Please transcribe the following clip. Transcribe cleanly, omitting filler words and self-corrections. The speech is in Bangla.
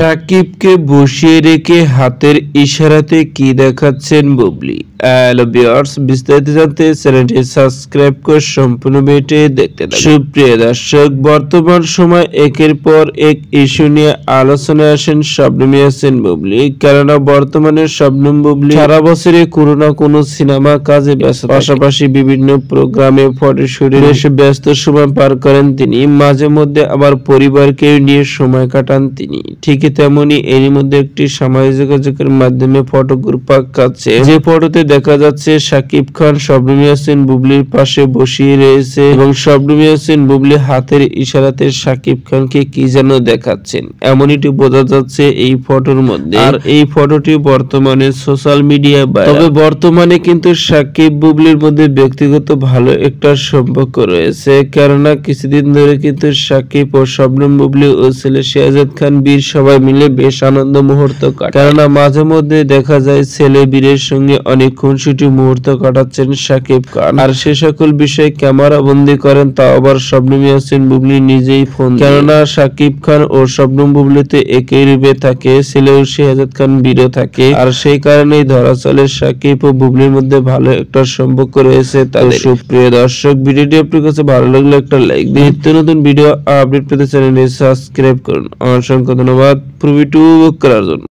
সাকিবকে বসিয়ে রেখে হাতের ইশারাতে কি দেখাচ্ছেন বুবলি। হ্যালো ভিউয়ার্স, বিস্তারিত জানতে চ্যানেলটি সাবস্ক্রাইব করে সম্পূর্ণ ভিডিওটি দেখতে থাকুন। সুপ্রিয় দর্শক, বর্তমান সময় একের পর এক ইস্যু নিয়ে আলোচনায় আসেন শবনম ইয়াসমিন বুবলি। কেননা বর্তমানে শবনম বুবলি সারা বছরে কোনো না কোনো সিনেমা কাজে ব্যস্ত, পাশাপাশি বিভিন্ন প্রোগ্রামে ফটোশুটে বেশ ব্যস্ত সময় পার করেন তিনি। মাঝে মধ্যে আবার পরিবারকে নিয়ে সময় কাটান তিনি। ঠিকই তেমনি এরই মধ্যে একটি সামাজিক যোগাযোগের মাধ্যমে ফটো গ্রুপ পাকাচ্ছে, যে ফটোতে দেখা যাচ্ছে শাকিব খান শবনম ইয়াসমিন বুবলির পাশে বসিয়ে রয়েছে এবং শবনম ইয়াসমিন বুবলি হাতের ইশারাতে শাকিব খানকে কি যেন দেখাচ্ছেন, এমনটি বোঝা যাচ্ছে এই ফটোর মধ্যে। আর এই ফটোটি বর্তমানে সোশ্যাল মিডিয়ায় ভাইরাল। তবে বর্তমানে কিন্তু শাকিব বুবলির মধ্যে ব্যক্তিগত ভালো একটা সম্পর্ক রয়েছে, কেননা কিছুদিন ধরে কিন্তু শাকিব ও শবনম বুবলি ও ছেলে শাহজাদ খান বীর সবাই মিলে বেশ আনন্দ মুহূর্ত কাটায়। কেননা মাঝে মধ্যে দেখা যায় ছেলে বীরের সঙ্গে অনেক খুনসুটি মুহূর্ত কাটাচ্ছেন শাকিব খান, আর সে সকল বিষয়ে ক্যামেরা বন্দী করেন তা আবার শবনম ইয়াসমিন বুবলি নিজেই ফোন। কেননা শাকিব খান ও শবনম বুবলিতে একই রূপে থাকে, ছেলে ও শাহজাদ খান বীরও থাকে, আর সেই কারণেই ধরা চলে শাকিব ও বুবলির মধ্যে ভালো একটা সম্পর্ক রয়েছে তাদের। সুপ্রিয় দর্শক, ভিডিওটি আপনার কাছে ভালো লাগলে একটা লাইক দিন। নিত্য নতুন ভিডিও আপডেট পেতে চ্যানেলটি সাবস্ক্রাইব করুন। অসংখ্য ধন্যবাদ পুরো ভিডিও করার জন্য।